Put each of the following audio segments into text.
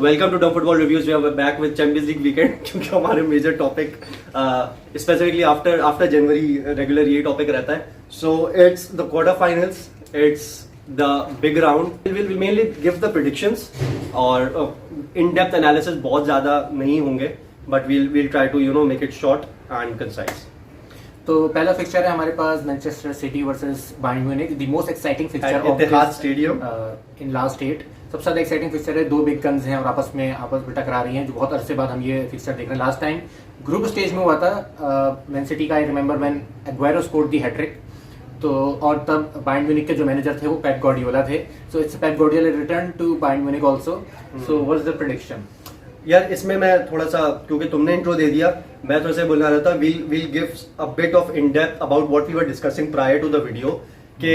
Welcome to dum football reviews. We are back with Champions League weekend क्योंकि हमारे major topic specifically after जनवरी regular ये topic रहता है. So it's the quarter finals, it's the big round. Will mainly give the predictions और in depth analysis बहुत ज़्यादा नहीं होंगे, but we'll try to make it short and concise. तो पहला फिक्चर है हमारे पास Manchester City versus Bayern Munich, the most exciting fixture of Etihad Stadium in last 8. सबसे ज्यादा एक्साइटिंग फिक्चर है. दो बिग गन्स हैं और आपस में टकरा रही हैं, जो बहुत अरसे बाद हम ये फिक्चर देख रहे हैं. लास्ट टाइम ग्रुप स्टेज में हुआ था मैन सिटी का. I remember when Aguero scored the hat-trick. तो और तब बायर्न म्यूनिख के जो मैनेजर थे वो पेप गार्डियोला थे. So it's Pep Guardiola return to Bayern Munich also. So what's the prediction? यार इसमें मैं थोड़ा सा, क्योंकि तुमने इंट्रो दे दिया, मैं थोड़ा सा बोलना रहा था. we'll give a bit of in depth about what we were discussing prior to the video. कि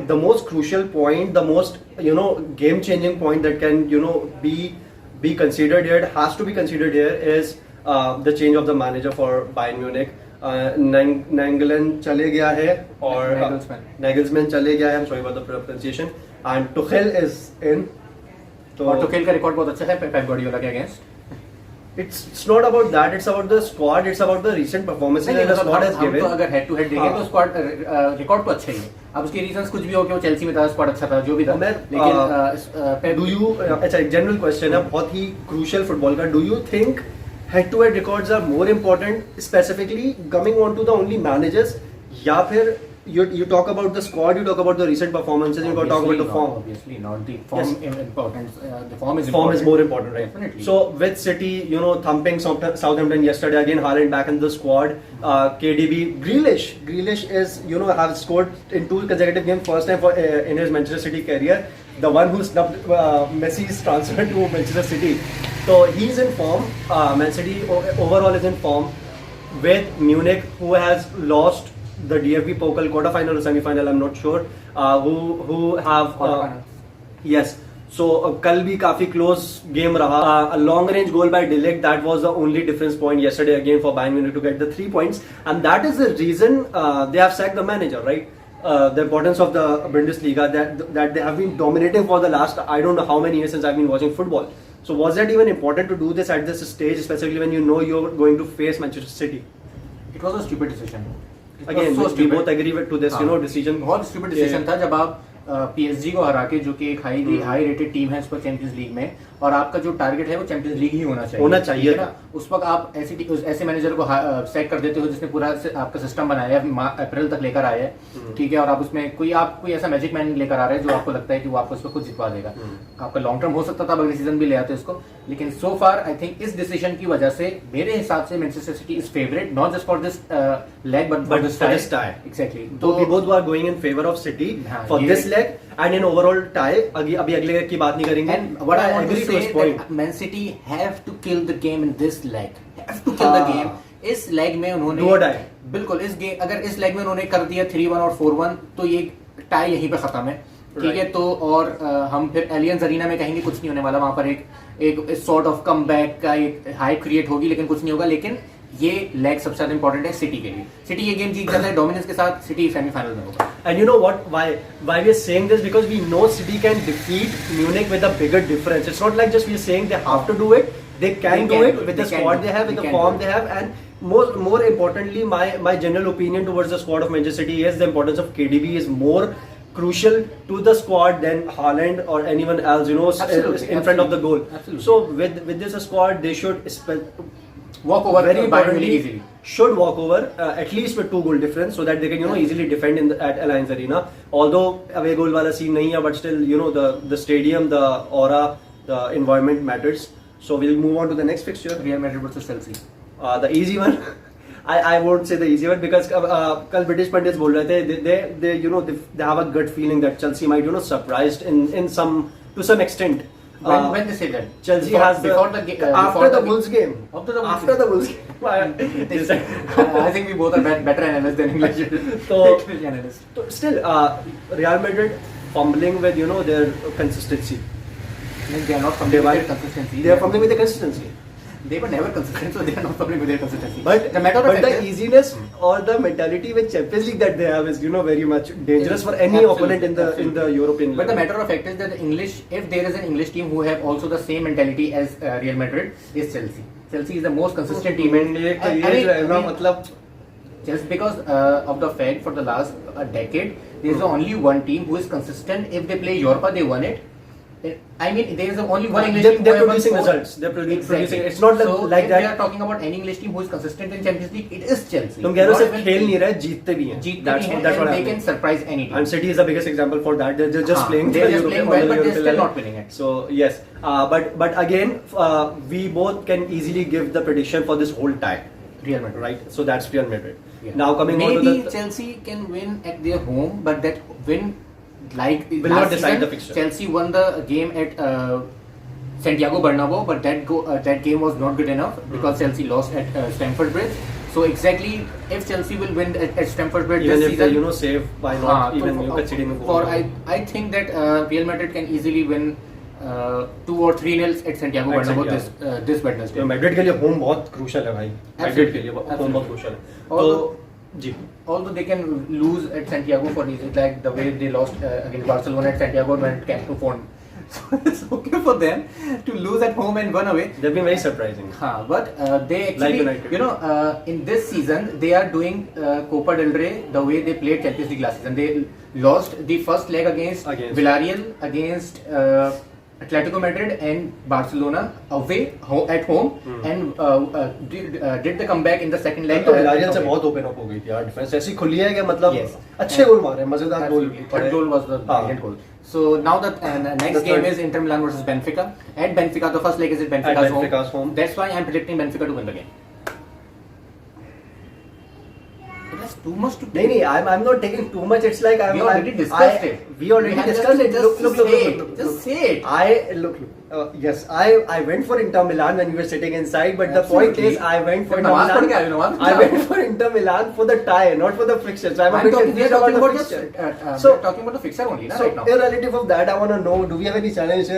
the most crucial point, the most game changing point that can be considered here, has to be considered here, is the change of the manager for Bayern Munich. Nagelsmann चले गया है और Nagelsmann चले गया है. I'm sorry about the pronunciation. And Tuchel is in. तो और तुखेल का रिकॉर्ड बहुत अच्छा है पेप गार्डियोला के against. It's not about that. It's about the squad. It's about the recent performances that the squad has given. तो अगर head to head देखें तो स्क्वाड रिकॉर्ड तो अच्छा ही है. अब उसके रीजंस कुछ भी हो कि वो चेल्सी में था, स्क्वाड अच्छा था, जो भी था. लेकिन do you अच्छा एक जनरल क्वेश्चन है, बहुत ही क्रूशियल फुटबॉल का. Do you think head to head records are more important, specifically coming on to the only managers, या फिर you talk about the squad, you talk about the recent performances, you got to talk about the form. Obviously not the form. Yes. Important. The form is more important, right? Definitely. So with City, thumping Southampton yesterday, again Haaland back in the squad. KDB, Grealish is have scored in 2 consecutive games, first time for in his Manchester City career. The one who snubbed Messi's transfer to Manchester City. So he's in form. Man City overall is in form. With Munich, who has lost the DFB Pokal quarter-final or semi-final, I'm not sure, who have yes. So कल भी काफी close game रहा. A long range goal by De Ligt, that was the only difference point yesterday again for Bayern Munich to get the 3 points, and that is the reason they have sacked the manager, right? The importance of the Bundesliga, that they have been dominating for the last, I don't know how many years since I've been watching football. So was that even important to do this at this stage, specifically when you're going to face Manchester City? It was a stupid decision. Again, we both agree to this, decision. बहुत stupid decision था जब आप PSG को हरा के, जो कि एक हाई रेटेड टीम है इस पर चैंपियंस लीग में, और आपका जो टारगेट है वो चैंपियंस लीग ही होना चाहिए ना. उस वक्त आप ऐसे मैनेजर को सेट कर देते हो जिसने पूरा आपका सिस्टम बनाया है, अप्रैल तक लेकर आया है, ठीक है, और आप उसमें कोई ऐसा मैजिक मैन लेकर आ रहे हैं जो आपको लगता है कि वो आपको उस पर कुछ जितवा देगा. आपका लॉन्ग टर्म हो सकता था, अगले सीजन भी ले आते उसको. लेकिन सो फार आई थिंक इस डिसीजन की वजह से मेरे हिसाब से Manchester City is favourite, not just for this leg but for this tie. Exactly. तो we both are going in favour of City for this leg and in overall tie. अभी अगले लेग की बात नहीं करेंगे. And what I want to say is that Man City have to kill the game in this leg. Have to kill the game. इस leg में उन्होंने do or die. बिल्कुल अगर इस लेग में उन्होंने कर दिया 3-1 और 4-1 तो ये टाई यहीं पे खत्म है, ठीक है. तो और हम फिर एलियंस अरीना में कहेंगे कुछ नहीं होने वाला. वहां पर एक सॉर्ट ऑफ कमबैक का एक हाइप क्रिएट होगी, लेकिन कुछ नहीं होगा. लेकिन ये लेग सबसे ज्यादा इंपॉर्टेंट है सिटी के लिए. सिटी ये गेम जीत जाता है डोमिनेंस के साथ, सिटी सेमीफाइनल में होगा. And you know what? Why we are saying this? Because we know City can defeat Munich with a bigger difference. It's not like just we are saying they have to do it. They can do it with the squad they have, with the form they have, and more importantly, my general opinion towards the squad of Manchester City is the importance of KDB is more crucial to the squad than Haaland or anyone else. In front of the goal. Absolutely. So with this squad, they should walk over very importantly easily. Should walk over at least with 2 goal difference, so that they can easily defend at Allianz Arena. Although away goal wala scene nahi hai, but still the stadium, the aura, the environment matters. So we'll move on to the next fixture. Real Madrid versus Chelsea. The easy one. I won't say the easy one because कल British pundits बोल रहे थे they have a gut feeling that Chelsea might surprised in some to some extent. When they say that Chelsea has after the Wolves game. After the Wolves game. I think we both are better analysts than English. So still Real Madrid fumbling with their consistency. They are not fumbling with their consistency. They are fumbling with their consistency. They were never consistent, so they are not problem with their consistency. But the matter of but fact the is- easiness or the mentality with Champions League that they have is very much dangerous for any opponent in the European. But the level. matter of fact is that the English, if there is an English team who have also the same mentality as Real Madrid, is Chelsea. Chelsea is the most consistent team. मतलब Just because of the fact for the last decade, there is only one team who is consistent. If they play Europa, they won it. I mean, there is only one English team. they're who have won producing four- results. They're Exactly. producing. It's not So like if that. we are talking about any English team who is consistent in Champions League, it is Chelsea. तुम कह रहे हो Not सिर्फ even- खेल नहीं रहे, जीतते भी हैं. जीतते That's भी हैं, that's what and they happening. can surprise any team. And City is the biggest example for that. They're just playing. They're the just European- playing well, on the but they're European still level. not winning it. So yes, but again, we both can easily give the prediction for this whole tie, Real Madrid. right? So that's Real Madrid. Yeah. Now coming on Maybe to the Chelsea can win at their home, but that win, like Will last not decide season, the fixture. Chelsea won the game at Santiago Bernabeu, but that game was not good enough because Chelsea lost at Stamford Bridge. So exactly, if Chelsea will win at Stamford Bridge even this if season, they save, why not even तो considering for I think that Real Madrid can easily win 2 or 3 nils at Santiago At Bernabeu Santiago. this Wednesday. तो Madrid के लिए home बहुत crucial है भाई. Madrid के लिए home Absolutely. बहुत क्रूशल है. Although- तो जी Although they can lose at Santiago for reasons like the way they lost against Barcelona at Santiago when it came to phone. So it's okay for them to lose at home and run away. they've been very surprising. But they Like actually, United. in this season, they are doing Copa del Rey the way they played Champions League last season. They lost the first leg against Villarreal, against Atletico Madrid and Barcelona away at home, and did the comeback in the second leg. तो Villarreal से away. बहुत open up हो गई थी यार. Defence ऐसी खुली है कि मतलब Yes. अच्छे गोल मारे, मजेदार गोल. Absolutely. Third goal was the हाँ. brilliant goal. So now the next The game third- is Inter Milan versus Benfica. At Benfica, the first leg is at Benfica's, Benfica's home. That's why I'm predicting Benfica to win the game. But that's too much to नहीं नहीं, I'm not taking too much. It's like We already discussed it. We already We have discussed it. just Look. say it. Just say it. Yes, I went for Inter Milan when we were sitting inside, but the point Absolutely. is I went for But Inter नमाज पढ़ के Milan. आए हो, नमाज I पढ़ went for Inter Milan for the tie, not for the fixture. So I'm a I'm bit talking, we are confused talking about about the just fixture. we are talking about the fixture only, na, So right now. irrelative of that, I want to know: do we have any challenge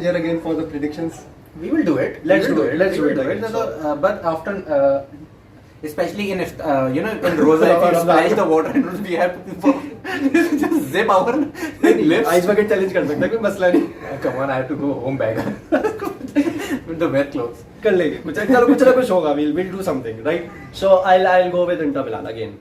here again for the predictions? We will do it. Let's We will do it. Let's We will do it. So, but after, especially in if in Rosa, if you splash the water and we have to just zip our lips. Ice bucket challenge कर सकते हैं, कोई मसला नहीं. Come on, I have to go home back with the wet clothes. कर लेंगे कुछ ना कुछ होगा. We'll do something, right? So I'll go with Inter Milan again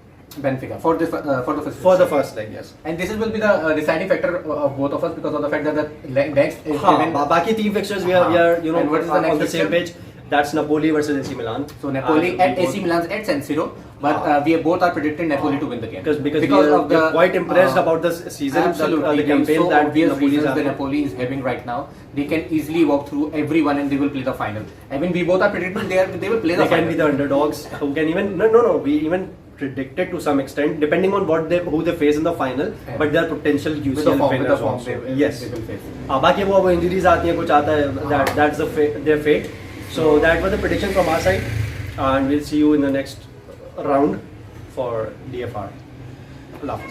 Benfica for the first. for the first leg. Yes. And this will be the deciding factor of both of us because of the fact that the next is हाँ, even. बाकी तीन fixtures we are And what is the next on the same fixture? page. That's Napoli versus AC Milan. So Napoli And at we AC Milan at San Siro, but we both are predicting Napoli to win the game because we are quite impressed about the season, absolutely the campaign so that obvious Napoli is reasons that having. Napoli is having right now. They can easily walk through everyone and they will play the final. I mean, we both are predicting they will play the They final. can be the underdogs who can even no. We even predicted to some extent, depending on who they face in the final, Yeah. but their potential with the UCL form, winners form also. they Yes. will face. बाकी वो injuries आती हैं, कुछ आता है, that's their fate. So that was the prediction from our side, and we'll see you in the next round for DFR. Allah Hafiz.